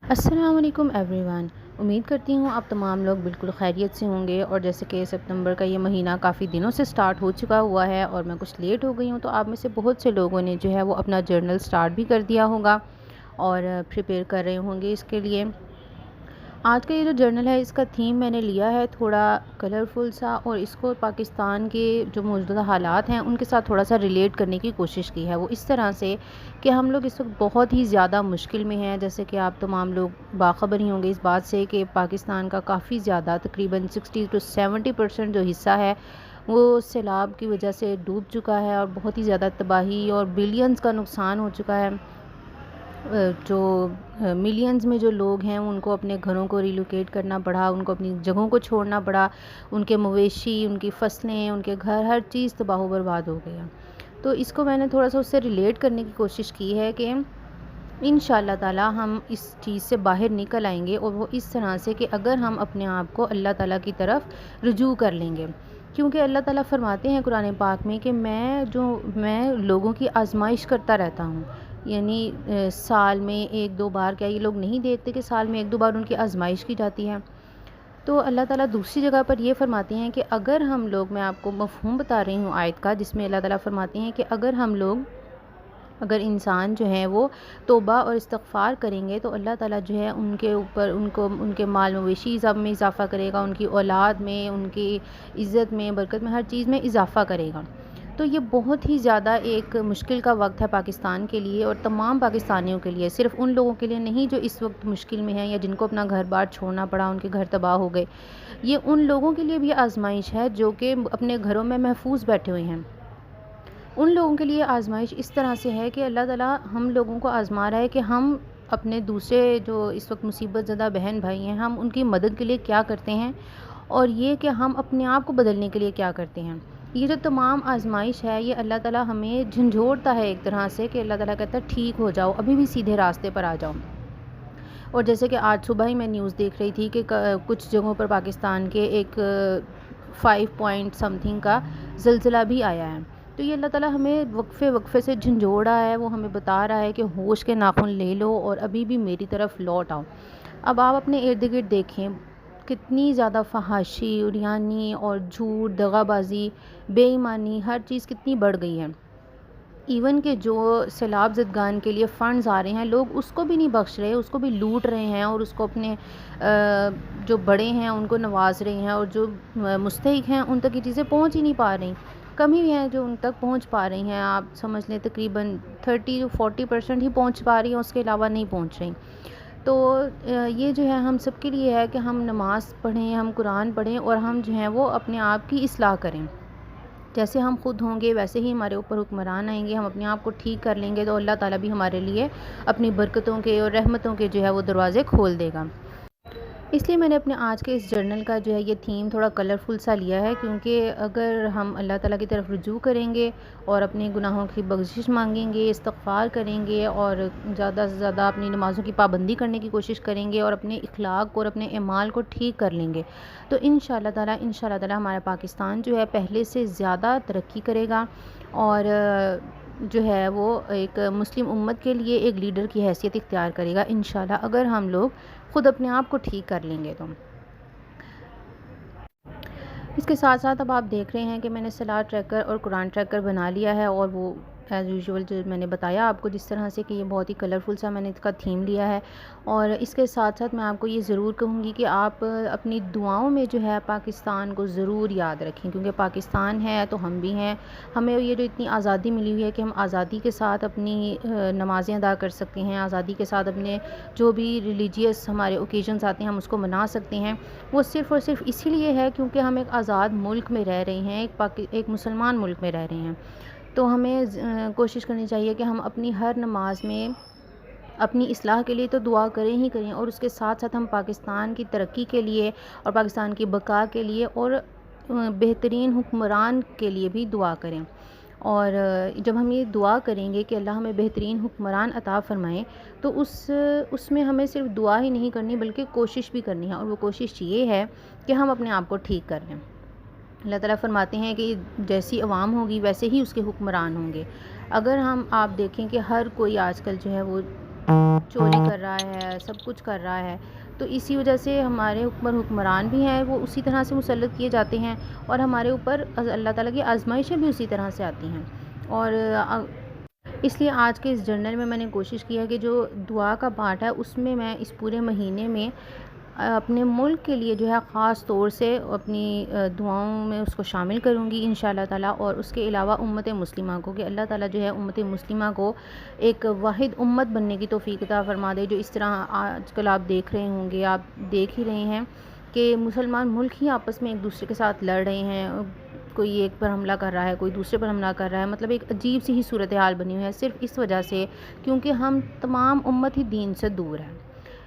السلام علیکم every one. امید کرتی ہوں آپ تمام لوگ بالکل خیریت سے ہوں گے، اور جیسے کہ ستمبر کا یہ مہینہ کافی دنوں سے سٹارٹ ہو چکا ہوا ہے اور میں کچھ لیٹ ہو گئی ہوں، تو آپ میں سے بہت سے لوگوں نے جو ہے وہ اپنا جرنل سٹارٹ بھی کر دیا ہوگا اور پریپیئر کر رہے ہوں گے اس کے لیے۔ آج کا یہ جو جرنل ہے، اس کا تھیم میں نے لیا ہے تھوڑا کلرفل سا، اور اس کو پاکستان کے جو موجودہ حالات ہیں ان کے ساتھ تھوڑا سا ریلیٹ کرنے کی کوشش کی ہے۔ وہ اس طرح سے کہ ہم لوگ اس وقت بہت ہی زیادہ مشکل میں ہیں، جیسے کہ آپ تمام لوگ باخبر ہی ہوں گے اس بات سے کہ پاکستان کا کافی زیادہ تقریباً 60 to 70% جو حصہ ہے وہ سیلاب کی وجہ سے ڈوب چکا ہے، اور بہت ہی زیادہ تباہی اور بلینز کا نقصان ہو چکا ہے۔ جو ملینز میں جو لوگ ہیں ان کو اپنے گھروں کو ریلوکیٹ کرنا پڑا، ان کو اپنی جگہوں کو چھوڑنا پڑا، ان کے مویشی، ان کی فصلیں، ان کے گھر، ہر چیز تباہ و برباد ہو گیا۔ تو اس کو میں نے تھوڑا سا اس سے ریلیٹ کرنے کی کوشش کی ہے کہ انشاءاللہ تعالی ہم اس چیز سے باہر نکل آئیں گے، اور وہ اس طرح سے کہ اگر ہم اپنے آپ کو اللہ تعالیٰ کی طرف رجوع کر لیں گے، کیونکہ اللہ تعالیٰ فرماتے ہیں قرآن پاک میں کہ میں لوگوں کی آزمائش کرتا رہتا ہوں، یعنی سال میں ایک دو بار، کیا یہ لوگ نہیں دیکھتے کہ سال میں ایک دو بار ان کی آزمائش کی جاتی ہے؟ تو اللہ تعالیٰ دوسری جگہ پر یہ فرماتے ہیں کہ اگر ہم لوگ، میں آپ کو مفہوم بتا رہی ہوں آیت کا، جس میں اللہ تعالیٰ فرماتے ہیں کہ اگر انسان جو ہے وہ توبہ اور استغفار کریں گے تو اللہ تعالیٰ جو ہے ان کے اوپر ان کے مال مویشی میں اضافہ کرے گا، ان کی اولاد میں، ان کی عزت میں، برکت میں، ہر چیز میں اضافہ کرے گا۔ تو یہ بہت ہی زیادہ ایک مشکل کا وقت ہے پاکستان کے لیے اور تمام پاکستانیوں کے لیے، صرف ان لوگوں کے لیے نہیں جو اس وقت مشکل میں ہیں یا جن کو اپنا گھر بار چھوڑنا پڑا، ان کے گھر تباہ ہو گئے۔ یہ ان لوگوں کے لیے بھی آزمائش ہے جو کہ اپنے گھروں میں محفوظ بیٹھے ہوئے ہیں۔ ان لوگوں کے لیے آزمائش اس طرح سے ہے کہ اللہ تعالیٰ ہم لوگوں کو آزما رہا ہے کہ ہم اپنے دوسرے جو اس وقت مصیبت زدہ بہن بھائی ہیں، ہم ان کی مدد کے لیے کیا کرتے ہیں، اور یہ کہ ہم اپنے آپ کو بدلنے کے لیے کیا کرتے ہیں۔ یہ جو تمام آزمائش ہے، یہ اللہ تعالیٰ ہمیں جھنجھوڑتا ہے ایک طرح سے کہ اللہ تعالیٰ کہتا ہے ٹھیک ہو جاؤ، ابھی بھی سیدھے راستے پر آ جاؤ۔ اور جیسے کہ آج صبح ہی میں نیوز دیکھ رہی تھی کہ کچھ جگہوں پر پاکستان کے ایک 5 پوائنٹ سم تھنگ کا زلزلہ بھی آیا ہے۔ تو یہ اللہ تعالیٰ ہمیں وقفے وقفے سے جھنجھوڑ رہا ہے، وہ ہمیں بتا رہا ہے کہ ہوش کے ناخن لے لو اور ابھی بھی میری طرف لوٹ آؤ۔ اب آپ اپنے ارد گرد دیکھیں کتنی زیادہ فحاشی، عریانی اور جھوٹ، دغا بازی، بے ایمانی، ہر چیز کتنی بڑھ گئی ہے۔ ایون کہ جو سیلاب زدگان کے لیے فنڈز آ رہے ہیں، لوگ اس کو بھی نہیں بخش رہے، اس کو بھی لوٹ رہے ہیں، اور اس کو اپنے جو بڑے ہیں ان کو نواز رہے ہیں، اور جو مستحق ہیں ان تک یہ چیزیں پہنچ ہی نہیں پا رہی۔ کم ہی ہیں جو ان تک پہنچ پا رہی ہیں، آپ سمجھ لیں تقریباً 30 to 40% ہی پہنچ پا رہی ہیں، اس کے علاوہ نہیں پہنچ رہی۔ تو یہ جو ہے ہم سب کے لیے ہے کہ ہم نماز پڑھیں، ہم قرآن پڑھیں، اور ہم جو ہیں وہ اپنے آپ کی اصلاح کریں۔ جیسے ہم خود ہوں گے ویسے ہی ہمارے اوپر حکمران آئیں گے، ہم اپنے آپ کو ٹھیک کر لیں گے تو اللہ تعالیٰ بھی ہمارے لیے اپنی برکتوں کے اور رحمتوں کے جو ہے وہ دروازے کھول دے گا۔ اس لیے میں نے اپنے آج کے اس جرنل کا جو ہے یہ تھیم تھوڑا کلرفل سا لیا ہے، کیونکہ اگر ہم اللہ تعالیٰ کی طرف رجوع کریں گے اور اپنے گناہوں کی بخشش مانگیں گے، استغفار کریں گے، اور زیادہ سے زیادہ اپنی نمازوں کی پابندی کرنے کی کوشش کریں گے، اور اپنے اخلاق کو اور اپنے اعمال کو ٹھیک کر لیں گے، تو انشاءاللہ تعالیٰ ہمارا پاکستان جو ہے پہلے سے زیادہ ترقی کرے گا، اور جو ہے وہ ایک مسلم امت کے لیے ایک لیڈر کی حیثیت اختیار کرے گا انشاءاللہ، اگر ہم لوگ خود اپنے آپ کو ٹھیک کر لیں گے تو۔ اس کے ساتھ ساتھ اب آپ دیکھ رہے ہیں کہ میں نے صلاۃ ٹریکر اور قرآن ٹریکر بنا لیا ہے، اور وہ ایز یوزول جو میں نے بتایا آپ کو جس طرح سے کہ یہ بہت ہی کلرفل سا میں نے اس کا تھیم لیا ہے۔ اور اس کے ساتھ ساتھ میں آپ کو یہ ضرور کہوں گی کہ آپ اپنی دعاؤں میں جو ہے پاکستان کو ضرور یاد رکھیں، کیونکہ پاکستان ہے تو ہم بھی ہیں، ہمیں یہ جو اتنی آزادی ملی ہوئی ہے کہ ہم آزادی کے ساتھ اپنی نمازیں ادا کر سکتے ہیں، آزادی کے ساتھ اپنے جو بھی ریلیجیس ہمارے اوکیزنس آتے ہیں ہم اس کو منا سکتے ہیں، وہ صرف اور صرف اسی لیے ہے کیونکہ ہم ایک آزاد ملک میں رہ رہے ہیں، ایک مسلمان ملک میں رہ رہے ہیں۔ تو ہمیں کوشش کرنی چاہیے کہ ہم اپنی ہر نماز میں اپنی اصلاح کے لیے تو دعا کریں ہی کریں، اور اس کے ساتھ ساتھ ہم پاکستان کی ترقی کے لیے اور پاکستان کی بقا کے لیے اور بہترین حکمران کے لیے بھی دعا کریں۔ اور جب ہم یہ دعا کریں گے کہ اللہ ہمیں بہترین حکمران عطا فرمائے، تو اس میں ہمیں صرف دعا ہی نہیں کرنی بلکہ کوشش بھی کرنی ہے، اور وہ کوشش یہ ہے کہ ہم اپنے آپ کو ٹھیک کر لیں۔ اللہ تعالیٰ فرماتے ہیں کہ جیسی عوام ہوگی ویسے ہی اس کے حکمران ہوں گے۔ اگر آپ دیکھیں کہ ہر کوئی آج کل جو ہے وہ چوری کر رہا ہے، سب کچھ کر رہا ہے۔ تو اسی وجہ سے ہمارے حکمران بھی ہیں وہ اسی طرح سے مسلط کیے جاتے ہیں، اور ہمارے اوپر اللہ تعالیٰ کی آزمائشیں بھی اسی طرح سے آتی ہیں۔ اور اس لیے آج کے اس جرنل میں نے کوشش کی ہے کہ جو دعا کا پارٹ ہے اس میں اس پورے مہینے میں اپنے ملک کے لیے جو ہے خاص طور سے اپنی دعاؤں میں اس کو شامل کروں گی انشاءاللہ تعالیٰ، اور اس کے علاوہ امت مسلمہ کو، کہ اللہ تعالیٰ جو ہے امت مسلمہ کو ایک واحد امت بننے کی توفیق عطا فرما دے۔ جو اس طرح آج کل آپ دیکھ رہے ہوں گے، آپ دیکھ ہی رہے ہیں کہ مسلمان ملک ہی آپس میں ایک دوسرے کے ساتھ لڑ رہے ہیں، کوئی ایک پر حملہ کر رہا ہے، کوئی دوسرے پر حملہ کر رہا ہے، مطلب ایک عجیب سی ہی صورتحال بنی ہوئی ہے، صرف اس وجہ سے کیونکہ ہم تمام امت ہی دین سے دور ہیں۔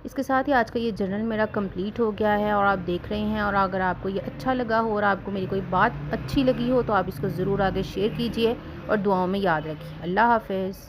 اس کے ساتھ ہی آج کا یہ جرنل میرا کمپلیٹ ہو گیا ہے، اور آپ دیکھ رہے ہیں، اور اگر آپ کو یہ اچھا لگا ہو اور آپ کو میری کوئی بات اچھی لگی ہو تو آپ اس کو ضرور آگے شیئر کیجئے اور دعاؤں میں یاد رکھیے۔ اللہ حافظ۔